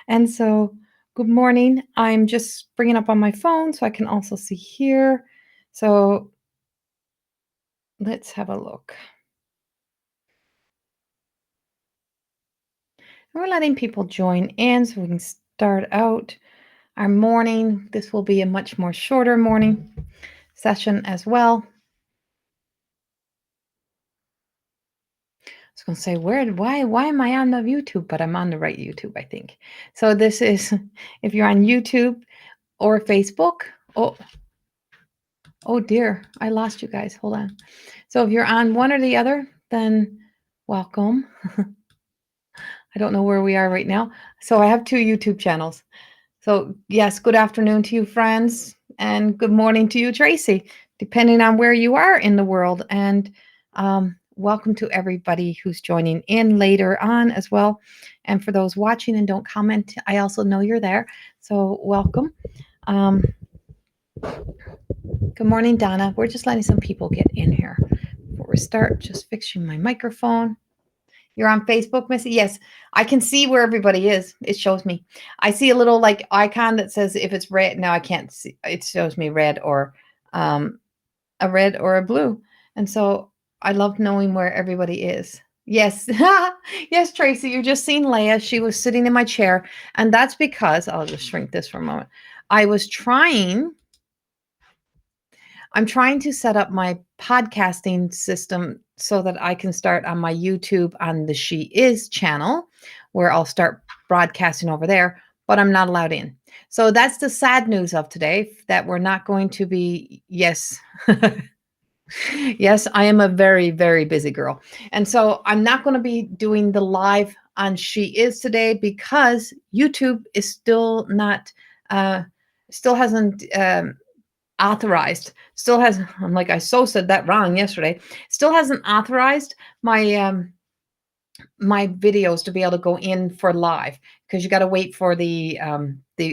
And so, good morning. I'm just bringing up on my phone so I can also see here. So, let's have a look. And we're letting people join in so we can start out our morning. This will be a much more shorter morning session as well. I was going to say, why am I on the YouTube? But I'm on the right YouTube, I think. So this is, if you're on YouTube or Facebook, oh dear, I lost you guys. Hold on. So if you're on one or the other, then welcome. I don't know where we are right now. So I have 2 YouTube channels. So yes, good afternoon to you, friends, and good morning to you, Tracy, depending on where you are in the world. And welcome to everybody who's joining in later on as well. And for those watching and don't comment, I also know you're there. So welcome. Good morning, Donna. We're just letting some people get in here before we start. Just fixing my microphone. You're on Facebook, Missy? Yes, I can see where everybody is. It shows me. I see a little like icon that says if it's red. Now I can't see. It shows me red or a red or a blue. And so I love knowing where everybody is. Yes. Yes, Tracy, you just seen Leah. She was sitting in my chair. And that's because I'll just shrink this for a moment. I'm trying to set up my podcasting system so that I can start on my YouTube on the She Is channel, where I'll start broadcasting over there, but I'm not allowed in. So that's the sad news of today, that we're not going to be, yes. Yes, I am a very, very busy girl. And so I'm not going to be doing the live on She Is today because YouTube is still not, still hasn't, authorized, still has, I'm like, I so said that wrong yesterday, still hasn't authorized my my videos to be able to go in for live, because you got to wait for the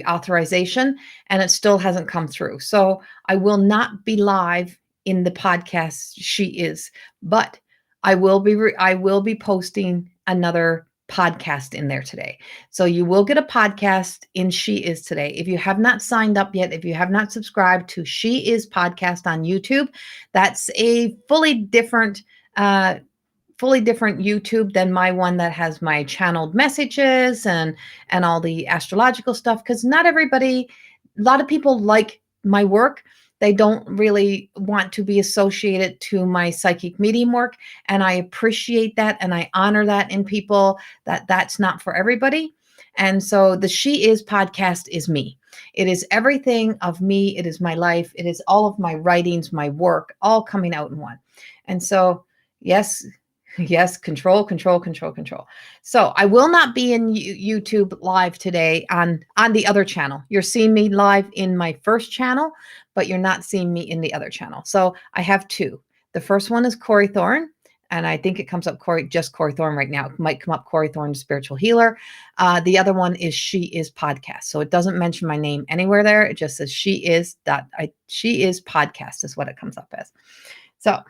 authorization, and it still hasn't come through. So I will not be live in the podcast She Is, but I will be posting another podcast in there today. So you will get a podcast in She Is today. If you have not signed up yet, if you have not subscribed to She Is podcast on YouTube, that's a fully different YouTube than my one that has my channeled messages and all the astrological stuff, because not everybody, a lot of people like my work. They don't really want to be associated to my psychic medium work, and I appreciate that, and I honor that in people, that that's not for everybody. And so the She Is podcast is me. It is everything of me. It is my life. It is all of my writings, my work, all coming out in one. And so, yes, yes, control. So I will not be in YouTube live today on the other channel. You're seeing me live in my first channel, but you're not seeing me in the other channel. So I have 2. The first one is Corey Thorne, and I think it comes up Corey Thorne right now. It might come up Corey Thorne, Spiritual Healer. The other one is She Is podcast. So it doesn't mention my name anywhere there. It just says She Is podcast is what it comes up as. So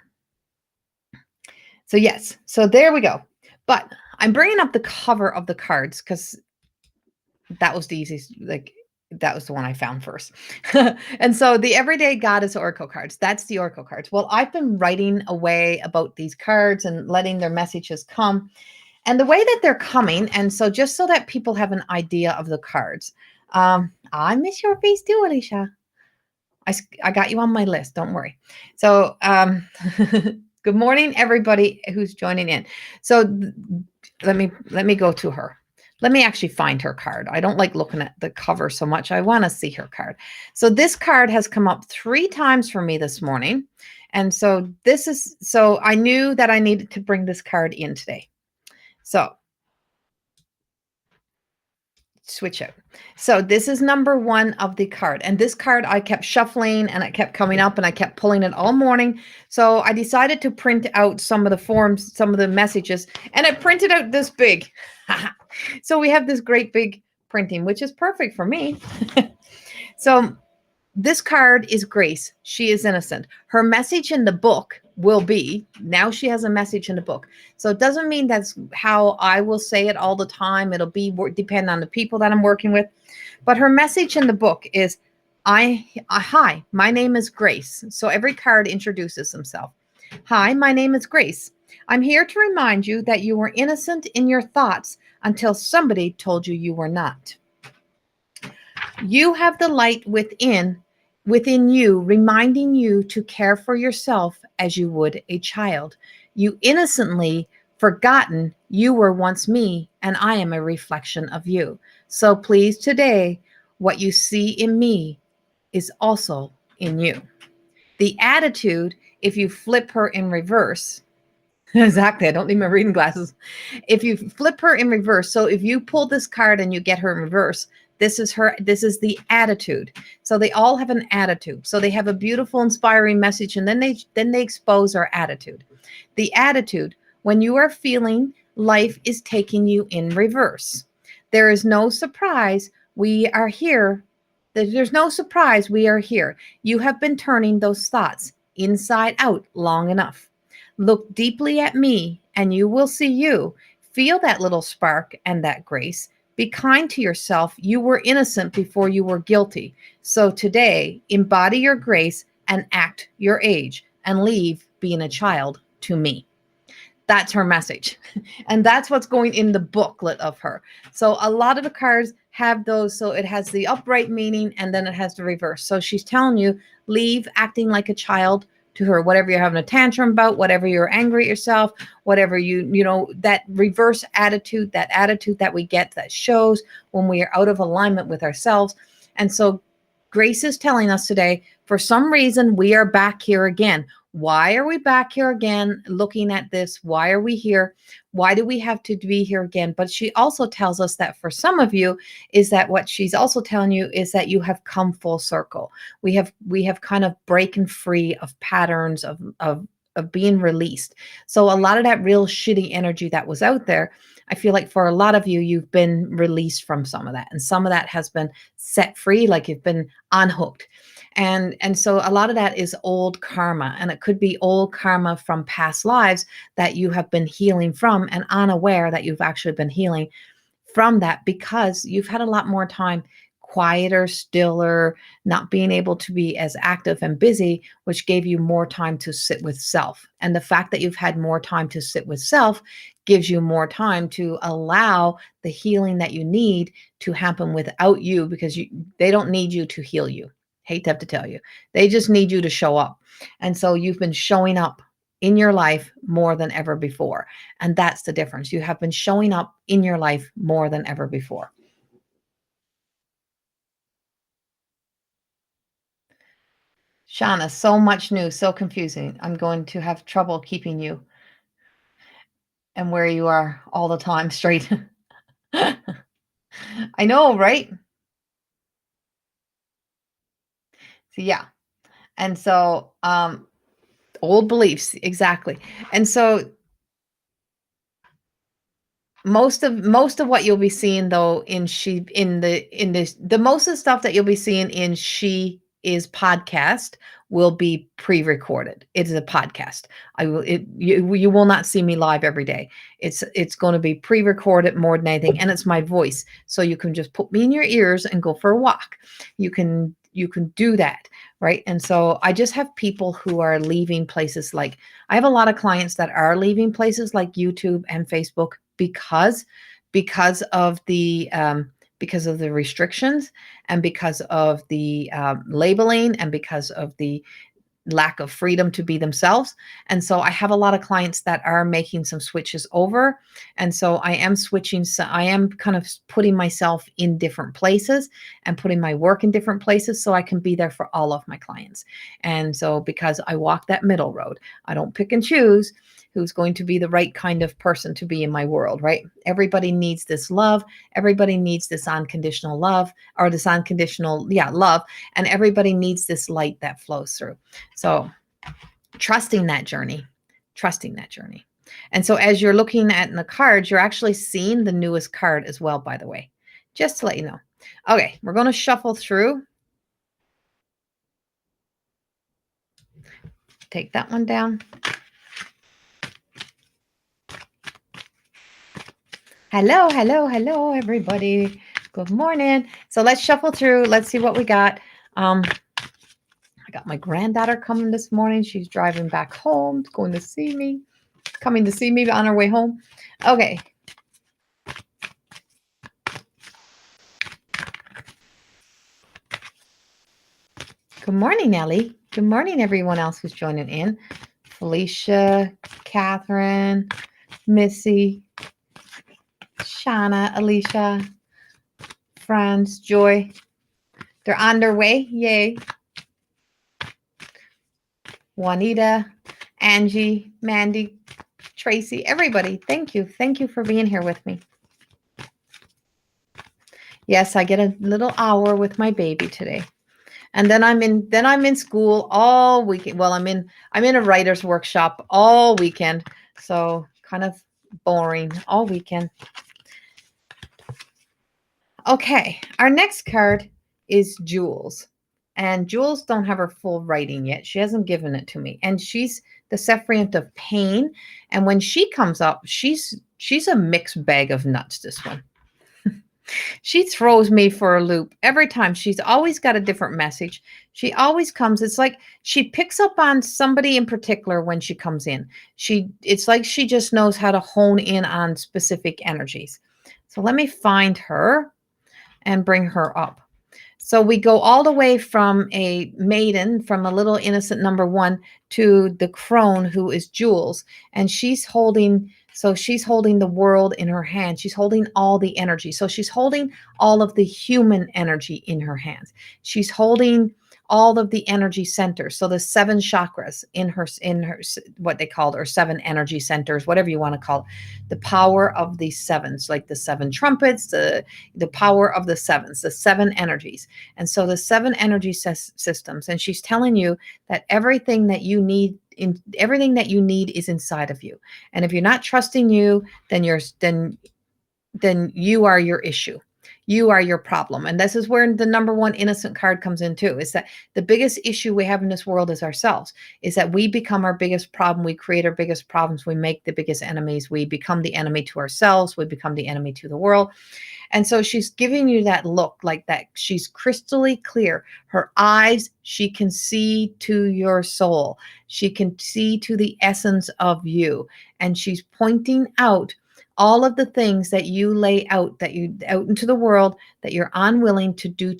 yes, so there we go. But I'm bringing up the cover of the cards because that was the easiest, like that was the one I found first. And so the Everyday Goddess Oracle cards, that's the Oracle cards. Well, I've been writing away about these cards and letting their messages come, and the way that they're coming. And so just so that people have an idea of the cards, I miss your face too, Alicia. I got you on my list. Don't worry. So, good morning, everybody who's joining in. So let me go to her. Let me actually find her card. I don't like looking at the cover so much. I want to see her card. So this card has come up 3 times for me this morning. And so so I knew that I needed to bring this card in today. So switch out. So this is number 1 of the card, and this card I kept shuffling and it kept coming up and I kept pulling it all morning. So I decided to print out some of the forms, some of the messages, and I printed out this big. So we have this great big printing, which is perfect for me. So this card is Grace. She is innocent. Her message in the book will be. Now she has a message in the book. So it doesn't mean that's how I will say it all the time. It'll be depend on the people that I'm working with. But her message in the book is, hi, my name is Grace. So every card introduces himself. Hi, my name is Grace. I'm here to remind you that you were innocent in your thoughts until somebody told you you were not. You have the light within you, reminding you to care for yourself as you would a child. You innocently forgotten you were once me, and I am a reflection of you. So please, today, what you see in me is also in you. The attitude, if you flip her in reverse, exactly, I don't need my reading glasses. If you flip her in reverse, so if you pull this card and you get her in reverse, this is the attitude. So they all have an attitude. So they have a beautiful, inspiring message, and then they expose our attitude. The attitude, when you are feeling life is taking you in reverse. There is no surprise we are here. There's no surprise we are here. You have been turning those thoughts inside out long enough. Look deeply at me and you will see you. Feel that little spark and that grace. Be kind to yourself. You were innocent before you were guilty. So today, embody your grace and act your age and leave being a child to me. That's her message. And that's what's going in the booklet of her. So a lot of the cards have those. So it has the upright meaning and then it has the reverse. So she's telling you, leave acting like a child to her, whatever you're having a tantrum about, whatever you're angry at yourself, whatever that reverse attitude, that attitude that we get that shows when we are out of alignment with ourselves. And so Grace is telling us today, for some reason, we are back here again. Why are we back here again looking at this? Why are we here? Why do we have to be here again? But she also tells us that for some of you is that what she's also telling you is that you have come full circle. We have kind of breaking free of patterns of being released. So a lot of that real shitty energy that was out there, I feel like for a lot of you, you've been released from some of that, and some of that has been set free, like you've been unhooked. And so a lot of that is old karma, and it could be old karma from past lives that you have been healing from and unaware that you've actually been healing from that because you've had a lot more time quieter, stiller, not being able to be as active and busy, which gave you more time to sit with self. And the fact that you've had more time to sit with self gives you more time to allow the healing that you need to happen without you, because they don't need you to heal you. Hate to have to tell you. They just need you to show up. And so you've been showing up in your life more than ever before. And that's the difference. You have been showing up in your life more than ever before. Shauna, so much news, so confusing. I'm going to have trouble keeping you and where you are all the time straight. I know, right? So yeah. And so old beliefs, exactly. And so most of what you'll be seeing though in the most of the stuff that you'll be seeing in She Is podcast will be pre-recorded. It is a podcast. You will not see me live every day. It's going to be pre-recorded more than anything, and it's my voice, so you can just put me in your ears and go for a walk. You can do that, right? And so I just have people who are leaving places, like I have a lot of clients that are leaving places like YouTube and Facebook because because of the restrictions, and because of the labeling, and because of the lack of freedom to be themselves. And so I have a lot of clients that are making some switches over. And so I am switching. So I am kind of putting myself in different places and putting my work in different places so I can be there for all of my clients. And so because I walk that middle road, I don't pick and choose who's going to be the right kind of person to be in my world, right? Everybody needs this love. Everybody needs this unconditional love, or this unconditional, love. And everybody needs this light that flows through. So trusting that journey, trusting that journey. And so as you're looking at in the cards, you're actually seeing the newest card as well, by the way, just to let you know. Okay, we're going to shuffle through. take that one down. Hello, hello, hello, everybody. Good morning. So let's shuffle through. Let's see what we got. I got my granddaughter coming this morning. She's driving back home, going to see me, coming to see me on her way home. Okay. Good morning, Ellie. Good morning, everyone else who's joining in. Felicia, Catherine, Missy, Shauna, Alicia, Franz, Joy. They're on their way. Yay. Juanita, Angie, Mandy, Tracy, everybody. Thank you. Thank you for being here with me. Yes, I get a little hour with my baby today. And then I'm in school all weekend. Well, I'm in a writer's workshop all weekend. So kind of boring all weekend. Okay, our next card is Jules. And Jules don't have her full writing yet. She hasn't given it to me. And she's the Sephiroth of pain. And when she comes up, she's a mixed bag of nuts, this one. She throws me for a loop every time. She's always got a different message. She always comes. It's like she picks up on somebody in particular when she comes in. It's like she just knows how to hone in on specific energies. So let me find her and bring her up. So we go all the way from a maiden, from a little innocent number one, to the crone who is Jules. And she's holding the world in her hand. She's holding all the energy. So she's holding all of the human energy in her hands. She's holding all of the energy centers. So the 7 chakras in her, what they called, or 7 energy centers, whatever you want to call it, the power of the 7s, like the 7 trumpets, the power of the 7s, the 7 energies. And so the 7 energy systems, and she's telling you that everything that you need is inside of you. And if you're not trusting you, then you are your issue. You are your problem. And this is where the number 1 innocent card comes in too, is that the biggest issue we have in this world is ourselves, is that we become our biggest problem. We create our biggest problems. We make the biggest enemies. We become the enemy to ourselves. We become the enemy to the world. And so she's giving you that look like that. She's crystally clear. Her eyes, she can see to your soul. She can see to the essence of you. And she's pointing out all of the things that you lay out, that you out into the world, that you're unwilling to do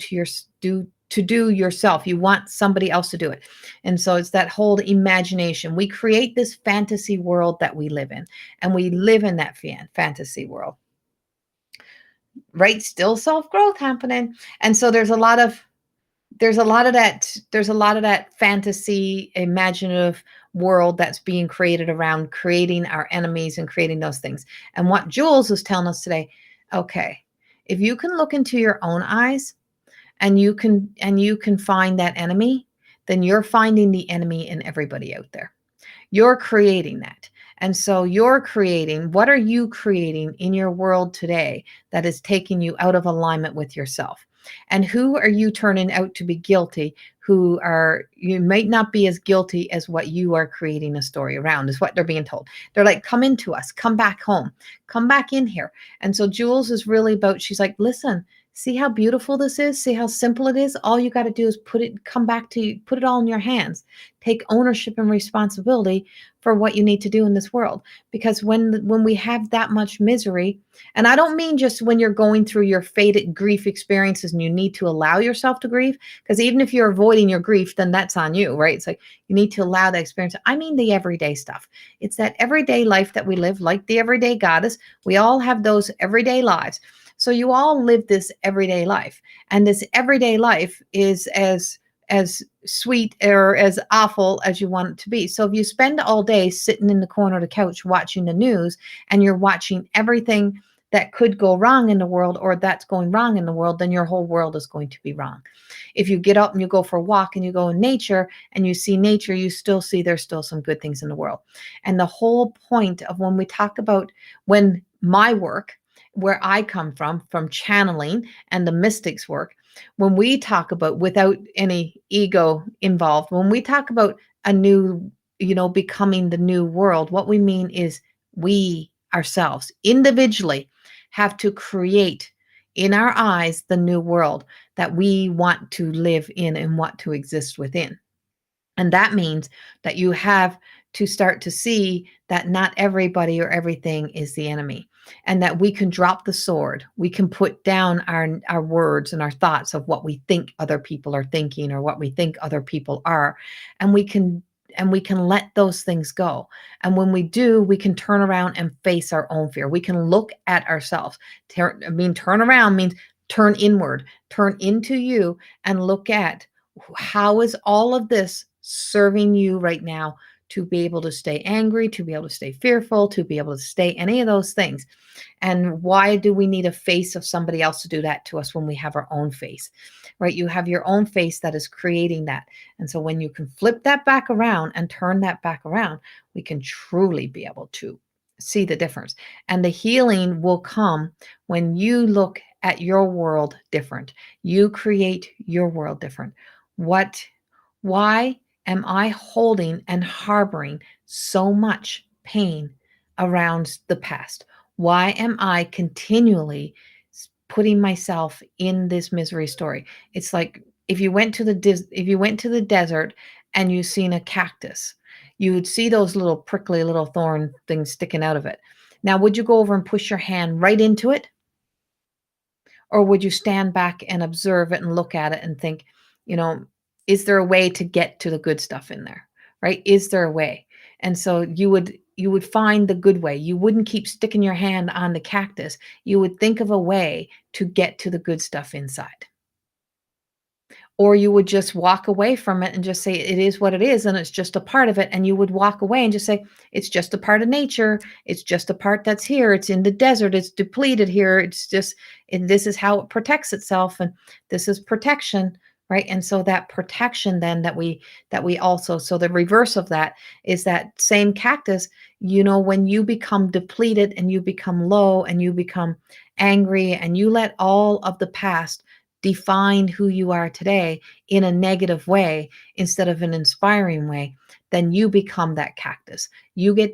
yourself. You want somebody else to do it. And so it's that whole imagination. We create this fantasy world that we live in, and we live in that fantasy world. Right? Still self-growth happening. And so there's a lot of that fantasy, imaginative world that's being created around creating our enemies and creating those things. And what Jules is telling us today, okay, if you can look into your own eyes and you can find that enemy, then you're finding the enemy in everybody out there. You're creating that. And so what are you creating in your world today that is taking you out of alignment with yourself? And who are you turning out to be guilty? You might not be as guilty as what you are creating a story around, is what they're being told. They're like, come into us, come back home, come back in here. And so Jules is really about, she's like, listen, see how beautiful this is? See how simple it is? All you got to do is put it all in your hands. Take ownership and responsibility for what you need to do in this world. Because when we have that much misery, and I don't mean just when you're going through your fated grief experiences and you need to allow yourself to grieve, because even if you're avoiding your grief, then that's on you, right? It's like you need to allow that experience. I mean the everyday stuff. It's that everyday life that we live, like the everyday goddess. We all have those everyday lives. So you all live this everyday life, and this everyday life is as sweet or as awful as you want it to be. So if you spend all day sitting in the corner of the couch watching the news, and you're watching everything that could go wrong in the world or that's going wrong in the world, then your whole world is going to be wrong. If you get up and you go for a walk and you go in nature and you see nature, you still see there's still some good things in the world. And the whole point of when we talk about my work, where I come from channeling and the mystics work, when we talk about, without any ego involved, when we talk about a new becoming the new world. What we mean is we ourselves individually have to create in our eyes the new world that we want to live in and want to exist within. And that means that you have to start to see that not everybody or everything is the enemy, and that we can drop the sword. We can put down our words and our thoughts of what we think other people are thinking or what we think other people are, and we can let those things go. And when we do, we can turn around and face our own fear. We can look at ourselves. Turn around means turn inward, turn into you, and look at how is all of this serving you right now to be able to stay angry, to be able to stay fearful, to be able to stay any of those things. And why do we need a face of somebody else to do that to us when we have our own face, right? You have your own face that is creating that. And so when you can flip that back around and turn that back around, we can truly be able to see the difference. And the healing will come when you look at your world different. You create your world different. What, why am I holding and harboring so much pain around the past? Why am I continually putting myself in this misery story? It's like if you went to the desert and you seen a cactus, you would see those little prickly little thorn things sticking out of it. Now, would you go over and push your hand right into it? Or would you stand back and observe it and look at it and think, you know, is there a way to get to the good stuff in there? Right? Is there a way? And so you would find the good way. You wouldn't keep sticking your hand on the cactus. You would think of a way to get to the good stuff inside. Or you would just walk away from it and just say, it is what it is, and it's just a part of it. And you would walk away and just say, it's just a part of nature. It's just a part that's here. It's in the desert. It's depleted here. It's just, and this is how it protects itself. And this is protection, right? And so that protection then that we also, so the reverse of that is that same cactus, when you become depleted and you become low and you become angry and you let all of the past define who you are today in a negative way instead of an inspiring way, then you become that cactus. You get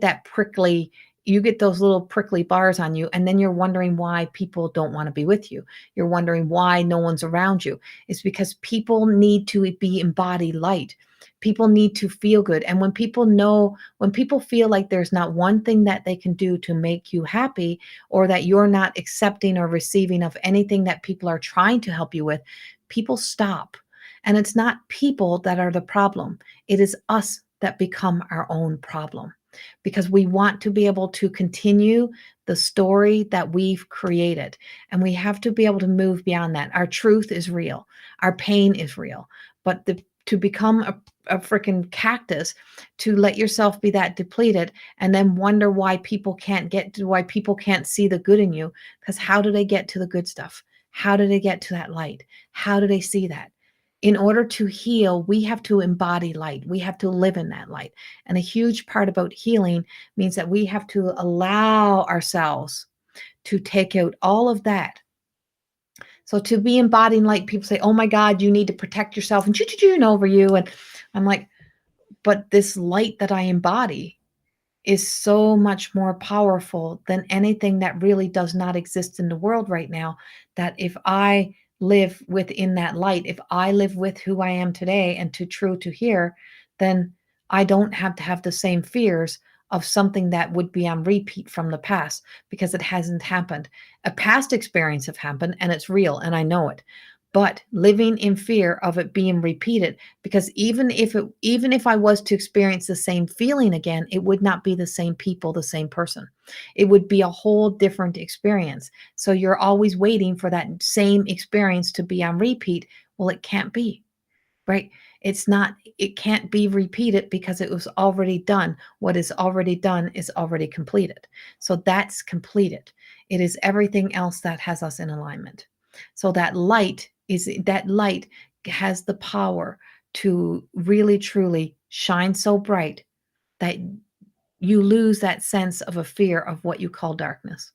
those little prickly bars on you, and then you're wondering why people don't want to be with you. You're wondering why no one's around you. It's because people need to be embodied light. People need to feel good. And when people feel like there's not one thing that they can do to make you happy, or that you're not accepting or receiving of anything that people are trying to help you with, people stop. And it's not people that are the problem. It is us that become our own problem, because we want to be able to continue the story that we've created. And we have to be able to move beyond that. Our truth is real. Our pain is real. But to become a freaking cactus, to let yourself be that depleted and then wonder why people can't see the good in you, because how do they get to the good stuff? How do they get to that light? How do they see that? In order to heal, we have to embody light. We have to live in that light. And a huge part about healing means that we have to allow ourselves to take out all of that. So to be embodying light, people say, oh my God, you need to protect yourself and choo over you. And I'm like, but this light that I embody is so much more powerful than anything that really does not exist in the world right now. That if I live within that light, if I live with who I am today and to true to here, then I don't have to have the same fears of something that would be on repeat from the past, because it hasn't happened. A past experience have happened and it's real and I know it. But living in fear of it being repeated, because even if I was to experience the same feeling again, it would not be the same people, the same person. It would be a whole different experience. So you're always waiting for that same experience to be on repeat. Well, it can't be, right? It can't be repeated because it was already done. What is already done is already completed. So that's completed. It is everything else that has us in alignment. So that light has the power to really truly shine so bright that you lose that sense of a fear of what you call darkness.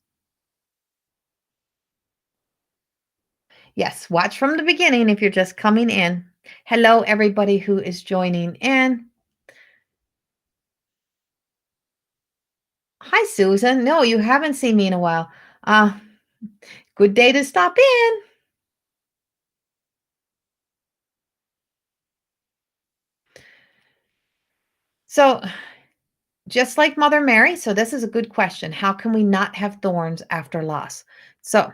Yes, watch from the beginning if you're just coming in. Hello, everybody who is joining in. Hi, Susan. No, you haven't seen me in a while. Uh, Good day to stop in. So, just like Mother Mary, so this is a good question. How can we not have thorns after loss? So,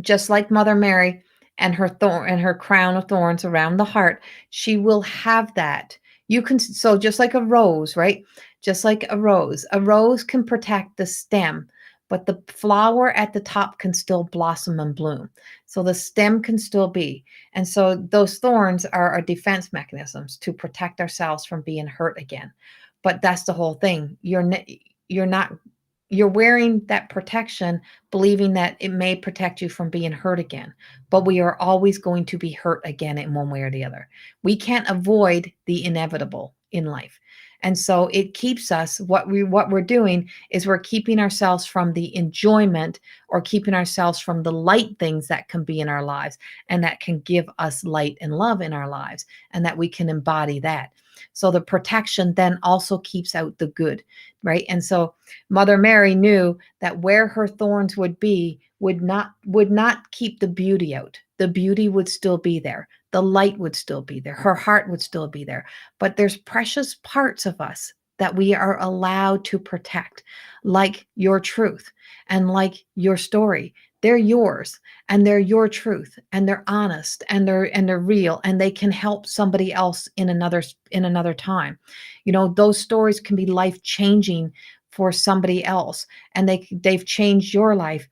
just like Mother Mary and her thorn and her crown of thorns around the heart, she will have that. You can so just like a rose, right? Just like a rose can protect the stem, but the flower at the top can still blossom and bloom. So the stem can still be. And so those thorns are our defense mechanisms to protect ourselves from being hurt again. But that's the whole thing. You're not you're wearing that protection believing that it may protect you from being hurt again. But we are always going to be hurt again in one way or the other. We can't avoid the inevitable in life. And so it keeps us what we're doing is we're keeping ourselves from the enjoyment or keeping ourselves from the light things that can be in our lives and that can give us light and love in our lives and that we can embody that. So the protection then also keeps out the good, right? And so Mother Mary knew that where her thorns would be would not keep the beauty out. The beauty would still be there. The light would still be there. Her heart would still be there. But there's precious parts of us that we are allowed to protect, like your truth and like your story. They're yours and they're your truth and they're honest and they're real and they can help somebody else in another time. Those stories can be life changing for somebody else and they've changed your life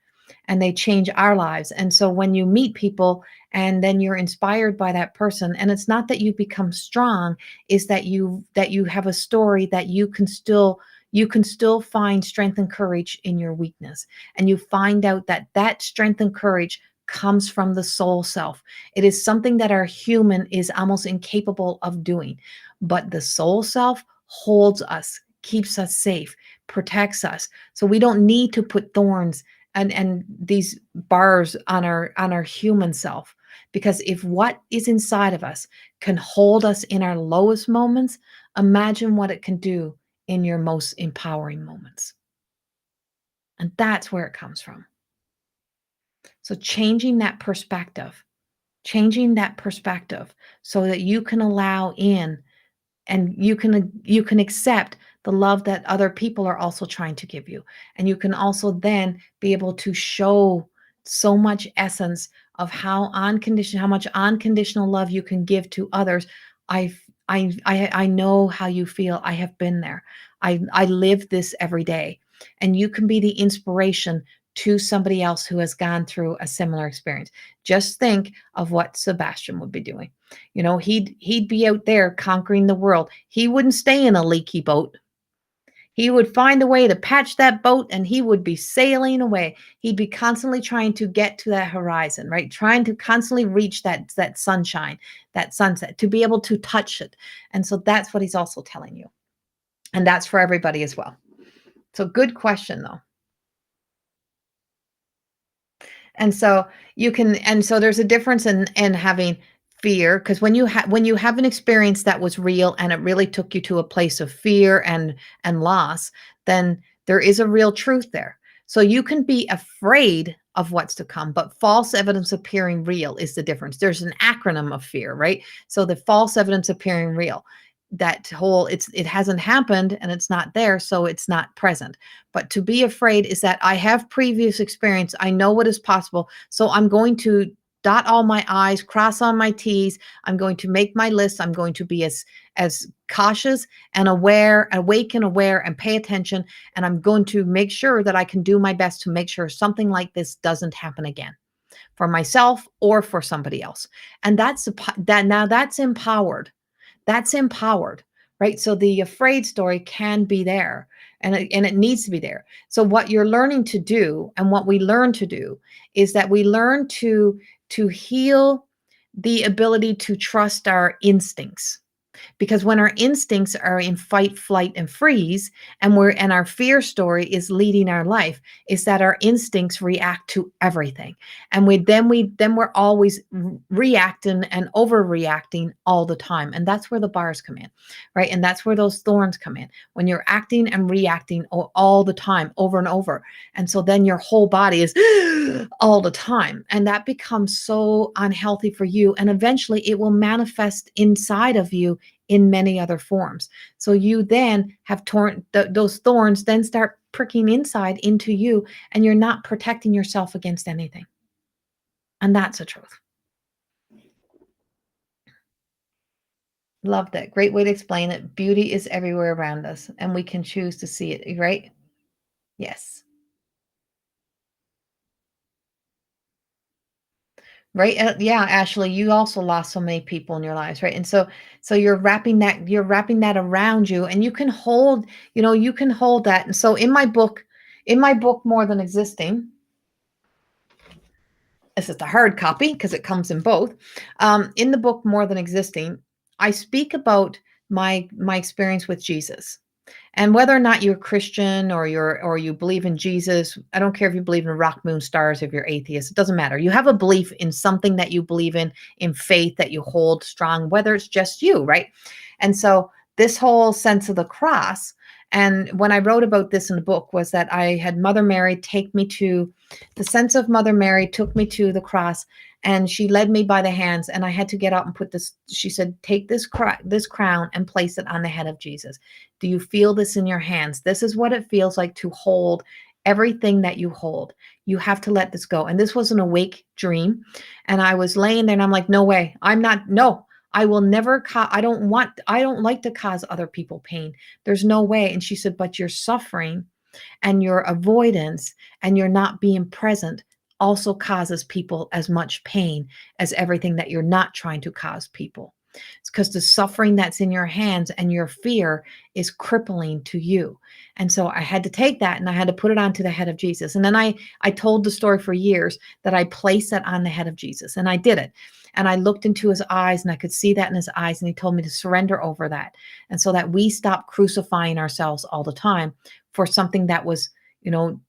and they change our lives. And so when you meet people and then you're inspired by that person, and it's not that you become strong, is that you have a story that you can still find strength and courage in your weakness, and you find out that that strength and courage comes from the soul self. It is something that our human is almost incapable of doing, but the soul self holds us, keeps us safe, protects us. So we don't need to put thorns and these bars on our human self, because if what is inside of us can hold us in our lowest moments, imagine what it can do in your most empowering moments. And that's where it comes from. So changing that perspective so that you can allow in and you can accept the love that other people are also trying to give you, and you can also then be able to show so much essence of how much unconditional love you can give to others. I know how you feel. I have been there. I live this every day, and you can be the inspiration to somebody else who has gone through a similar experience. Just think of what Sebastian would be doing. He'd be out there conquering the world. He wouldn't stay in a leaky boat. He would find a way to patch that boat and he would be sailing away. He'd be constantly trying to get to that horizon, right? Trying to constantly reach that sunshine, that sunset, to be able to touch it. And so that's what he's also telling you. And that's for everybody as well. So good question though. And so there's a difference in having fear, because when you have an experience that was real and it really took you to a place of fear and loss, then there is a real truth there. So you can be afraid of what's to come, but false evidence appearing real is the difference. There's an acronym of fear, right? So the false evidence appearing real, that whole it hasn't happened and it's not there, so it's not present. But to be afraid is that I have previous experience. I know what is possible. So I'm going to dot all my I's, cross all my T's. I'm going to make my list. I'm going to be as cautious and aware, awake and aware, and pay attention. And I'm going to make sure that I can do my best to make sure something like this doesn't happen again for myself or for somebody else. And that's empowered. That's empowered, right? So the afraid story can be there, and it needs to be there. So what you're learning to do, and what we learn to do, is that we learn to heal the ability to trust our instincts. Because when our instincts are in fight, flight, and freeze, and our fear story is leading our life, is that our instincts react to everything. And we're always reacting and overreacting all the time. And that's where the bars come in, right? And that's where those thorns come in. When you're acting and reacting all the time, over and over. And so then your whole body is all the time. And that becomes so unhealthy for you. And eventually it will manifest inside of you in many other forms. So you then have those thorns then start pricking inside into you, and you're not protecting yourself against anything. And that's the truth. Love that. Great way to explain it. Beauty is everywhere around us, and we can choose to see it, right? Yes. Right. Yeah, Ashley, you also lost so many people in your lives, right? And so you're wrapping that around you, and you can hold, you can hold that. And so in my book, More Than Existing, this is the hard copy because it comes in both. In the book More Than Existing, I speak about my experience with Jesus. And whether or not you're Christian or you believe in Jesus, I don't care if you believe in rock, moon, stars, if you're atheist, it doesn't matter. You have a belief in something that you believe in faith that you hold strong, whether it's just you, right? And so this whole sense of the cross, and when I wrote about this in the book, was that I had Mother Mary take me to the sense of Mother Mary took me to the cross, and she led me by the hands, and I had to get up and put this. She said, "Take this crown and place it on the head of Jesus. Do you feel this in your hands? This is what it feels like to hold everything that you hold. You have to let this go." And this was an awake dream. And I was laying there and I'm like, no way. No, I will never, I don't like to cause other people pain. There's no way. And she said, but your suffering and your avoidance and your not being present also causes people as much pain as everything that you're not trying to cause people. It's because the suffering that's in your hands and your fear is crippling to you. And so I had to take that and I had to put it onto the head of Jesus. And then I told the story for years that I placed that on the head of Jesus. And I did it. And I looked into his eyes and I could see that in his eyes. And he told me to surrender over that. And so that we stop crucifying ourselves all the time for something that was,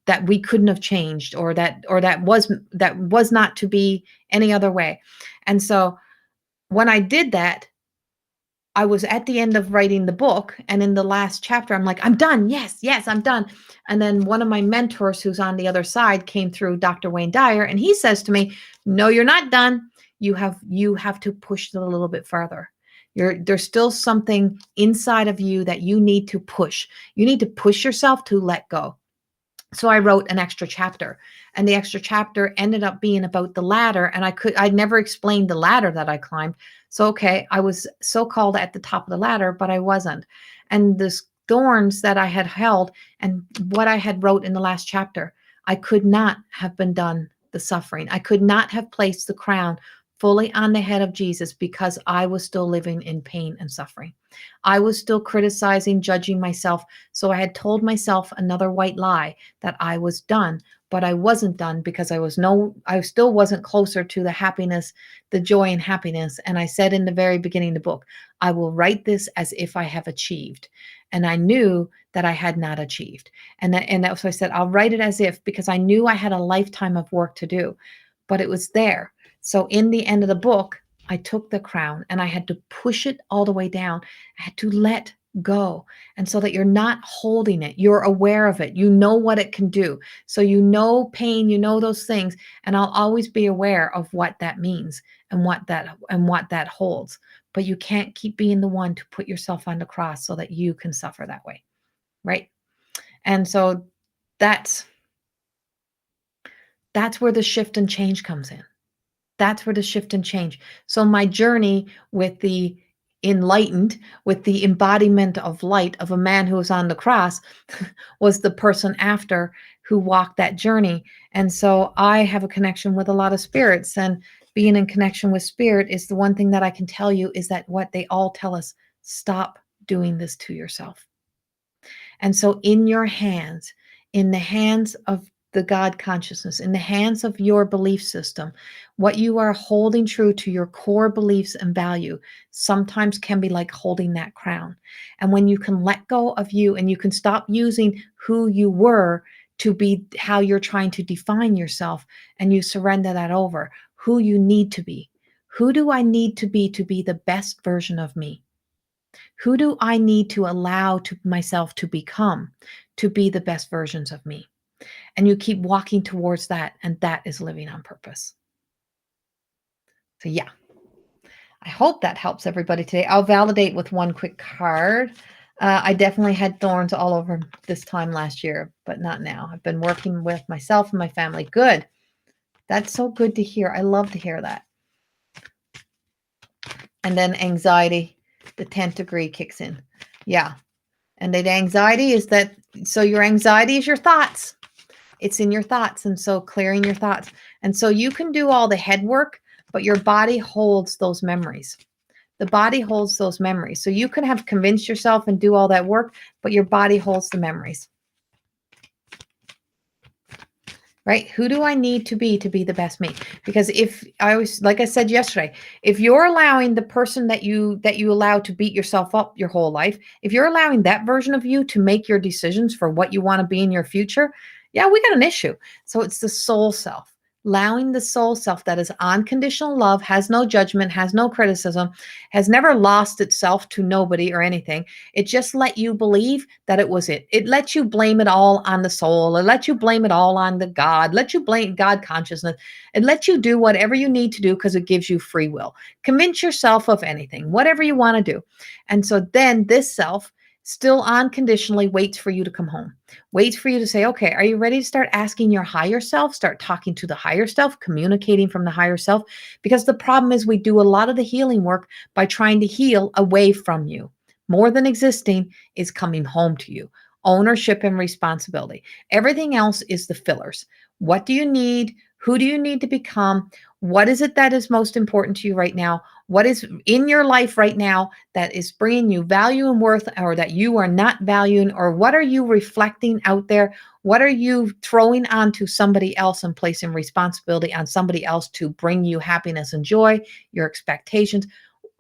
that we couldn't have changed, or that was not to be any other way. And so when I did that, I was at the end of writing the book, and in the last chapter, I'm like, I'm done. Yes, yes, I'm done. And then one of my mentors who's on the other side came through, Dr. Wayne Dyer, and he says to me, "No, you're not done. You have to push it a little bit further. There's still something inside of you that you need to push. You need to push yourself to let go." So I wrote an extra chapter, and the extra chapter ended up being about the ladder. And I'd never explained the ladder that I climbed. So, okay, I was so called at the top of the ladder, but I wasn't. And the thorns that I had held and what I had wrote in the last chapter, I could not have been done the suffering. I could not have placed the crown fully on the head of Jesus because I was still living in pain and suffering. I was still criticizing, judging myself. So I had told myself another white lie that I was done, but I wasn't done because I still wasn't closer to the happiness, the joy and happiness. And I said in the very beginning of the book, I will write this as if I have achieved. And I knew that I had not achieved. So I said, I'll write it as if, because I knew I had a lifetime of work to do, but it was there. So in the end of the book, I took the crown and I had to push it all the way down. I had to let go. And so that you're not holding it, you're aware of it, you know what it can do. So you know pain, you know those things. And I'll always be aware of what that means and what that holds. But you can't keep being the one to put yourself on the cross so that you can suffer that way. Right. And so that's that's where the shift and change comes in. That's where the shift and change. So my journey with the enlightened, with the embodiment of light of a man who was on the cross, was the person after who walked that journey. And so I have a connection with a lot of spirits, and being in connection with spirit is the one thing that I can tell you is that what they all tell us, stop doing this to yourself. And so in your hands, in the hands of the God consciousness, in the hands of your belief system, what you are holding true to your core beliefs and value sometimes can be like holding that crown. And when you can let go of you and you can stop using who you were to be how you're trying to define yourself, and you surrender that over, who you need to be. Who do I need to be the best version of me? Who do I need to allow to myself to become to be the best versions of me? And you keep walking towards that, and that is living on purpose. So yeah, I hope that helps everybody today. I'll validate with one quick card. I definitely had thorns all over this time last year, but not now. I've been working with myself and my family. Good. That's so good to hear. I love to hear that. And then anxiety, the 10th degree kicks in. Yeah. And the anxiety is that, so your anxiety is your thoughts. It's in your thoughts. And so clearing your thoughts. And so you can do all the head work, but your body holds those memories. The body holds those memories. So you can have convinced yourself and do all that work, but your body holds the memories. Right? Who do I need to be the best me? Because if I was, like I said yesterday, if you're allowing the person that you allow to beat yourself up your whole life, if you're allowing that version of you to make your decisions for what you want to be in your future, yeah, we got an issue. So it's the soul self. Allowing the soul self that is unconditional love, has no judgment, has no criticism, has never lost itself to nobody or anything. It just let you believe that it was it. It lets you blame it all on the soul. It lets you blame it all on the God. Let you blame God consciousness. It lets you do whatever you need to do because it gives you free will. Convince yourself of anything, whatever you want to do. And so then this self still unconditionally waits for you to come home. Waits for you to say, okay, are you ready to start asking your higher self, start talking to the higher self, communicating from the higher self? Because the problem is we do a lot of the healing work by trying to heal away from you. More than existing is coming home to you. Ownership and responsibility. Everything else is the fillers. What do you need? Who do you need to become? What is it that is most important to you right now? What is in your life right now that is bringing you value and worth, or that you are not valuing? Or what are you reflecting out there? What are you throwing onto somebody else and placing responsibility on somebody else to bring you happiness and joy, your expectations?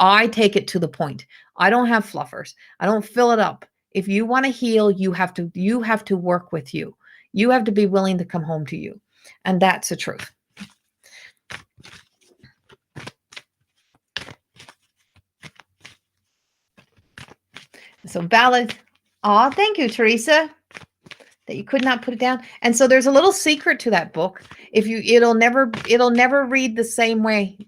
I take it to the point. I don't have fluffers. I don't fill it up. If you want to heal, you have to work with you. You have to be willing to come home to you. And that's the truth. So valid. Oh, thank you, Teresa, that you could not put it down. And so there's a little secret to that book. It'll never read the same way.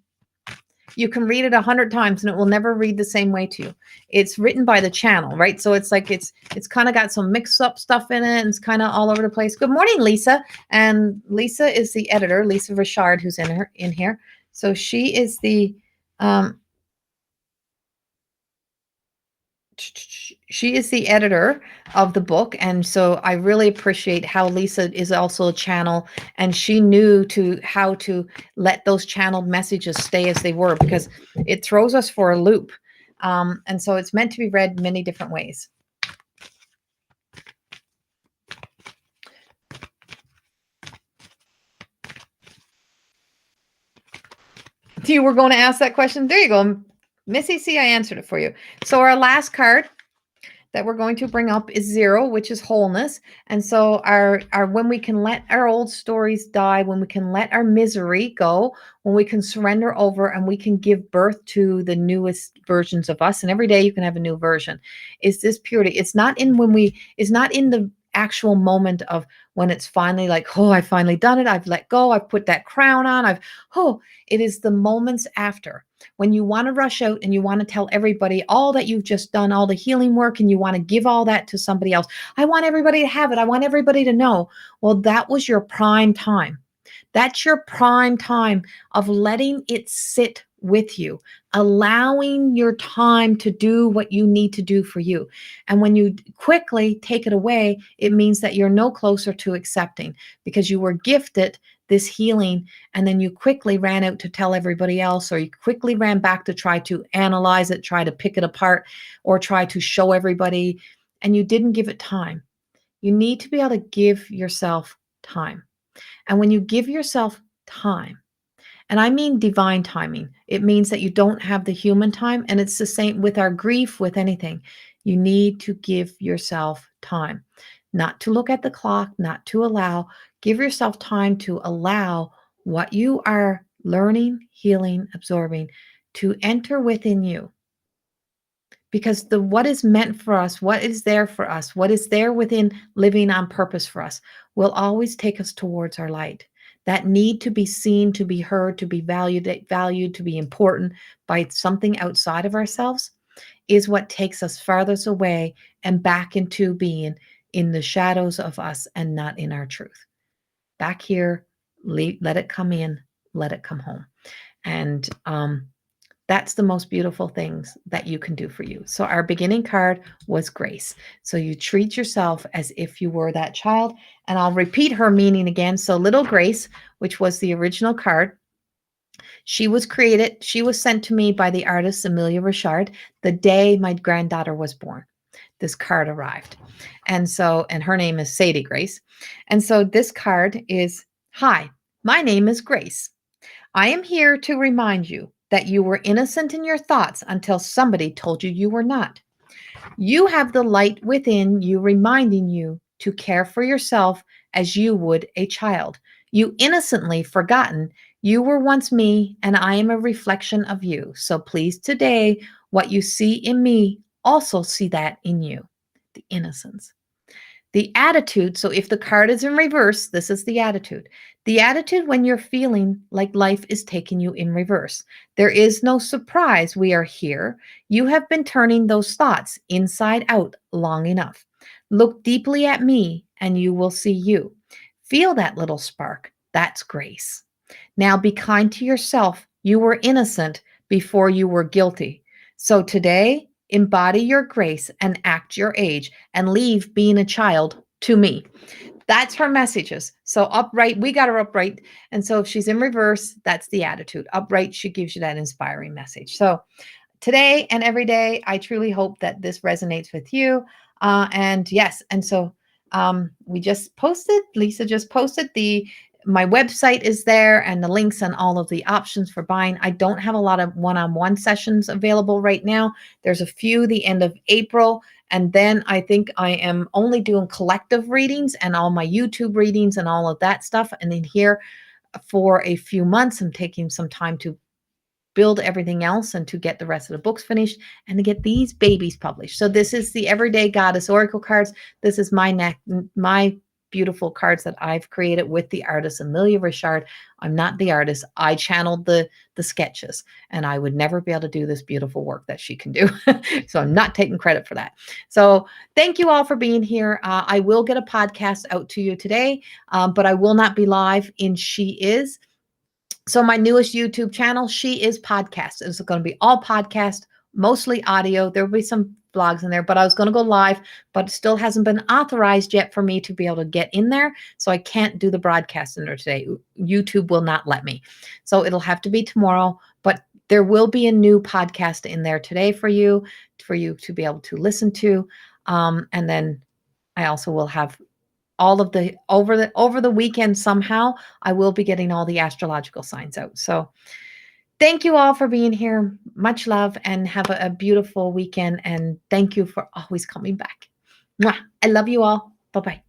You can read it 100 times and it will never read the same way to you. It's written by the channel, right? So it's like it's kind of got some mixed up stuff in it, and it's kind of all over the place. Good morning, Lisa. And Lisa is the editor, Lisa Richard, who's in here. So she is the she is the editor of the book. And so I really appreciate how Lisa is also a channel, and she knew how to let those channeled messages stay as they were, because it throws us for a loop. And so it's meant to be read many different ways. You were going to ask that question? There you go. Missy C, I answered it for you. So our last card that we're going to bring up is 0, which is wholeness. And so our when we can let our old stories die, when we can let our misery go, when we can surrender over and we can give birth to the newest versions of us, and every day you can have a new version, is this purity. It's not in the actual moment of when it's finally like, oh, I've finally done it. I've let go. I've put that crown on. It is the moments after, when you want to rush out and you want to tell everybody all that you've just done, all the healing work, and you want to give all that to somebody else. I want everybody to have it. I want everybody to know. Well, that was your prime time. That's your prime time of letting it sit with you, allowing your time to do what you need to do for you. And when you quickly take it away, it means that you're no closer to accepting, because you were gifted this healing, and then you quickly ran out to tell everybody else, or you quickly ran back to try to analyze it, try to pick it apart, or try to show everybody, and you didn't give it time. You need to be able to give yourself time. And when you give yourself time, and I mean divine timing, it means that you don't have the human time. And it's the same with our grief, with anything. You need to give yourself time, not to look at the clock, not to allow. Give yourself time to allow what you are learning, healing, absorbing to enter within you, because the what is meant for us, what is there for us, what is there within living on purpose for us will always take us towards our light. That need to be seen, to be heard, to be valued, to be important by something outside of ourselves is what takes us farthest away and back into being in the shadows of us and not in our truth. Back here, let it come in, let it come home. And that's the most beautiful things that you can do for you. So our beginning card was grace. So you treat yourself as if you were that child. And I'll repeat her meaning again. So little Grace, which was the original card, she was sent to me by the artist Amelia Richard the day my granddaughter was born. This card arrived. And her name is Sadie Grace. And so this card is, hi, my name is Grace. I am here to remind you that you were innocent in your thoughts until somebody told you you were not. You have the light within you reminding you to care for yourself as you would a child. You innocently forgotten you were once me, and I am a reflection of you. So please today, what you see in me, also see that in you. The innocence. The attitude, so if the card is in reverse, this is the attitude. The attitude when you're feeling like life is taking you in reverse. There is no surprise we are here. You have been turning those thoughts inside out long enough. Look deeply at me and you will see you. Feel that little spark. That's grace. Now be kind to yourself. You were innocent before you were guilty. So today, embody your grace and act your age and leave being a child to me. That's her messages. So upright, we got her upright. And so if she's in reverse, that's the attitude. Upright, she gives you that inspiring message. So today and every day, I truly hope that this resonates with you. And yes, and so we just posted, Lisa just posted my website is there and the links and all of the options for buying. I don't have a lot of one-on-one sessions available right now. There's a few the end of April. And then I think I am only doing collective readings and all my YouTube readings and all of that stuff. And then here for a few months, I'm taking some time to build everything else and to get the rest of the books finished and to get these babies published. So this is the Everyday Goddess Oracle cards. This is my beautiful cards that I've created with the artist Amelia Richard. I'm not the artist. I channeled the sketches, and I would never be able to do this beautiful work that she can do. So I'm not taking credit for that. So thank you all for being here. I will get a podcast out to you today, but I will not be live in She Is. So my newest YouTube channel, She Is Podcast. It's going to be all podcast, mostly audio. There will be some vlogs in there, but I was going to go live, but it still hasn't been authorized yet for me to be able to get in there. So I can't do the broadcast in there today. YouTube will not let me. So it'll have to be tomorrow, but there will be a new podcast in there today for you to be able to listen to. And then I also will have all of the over the weekend somehow I will be getting all the astrological signs out. So thank you all for being here. Much love and have a beautiful weekend. And thank you for always coming back. Mwah. I love you all. Bye-bye.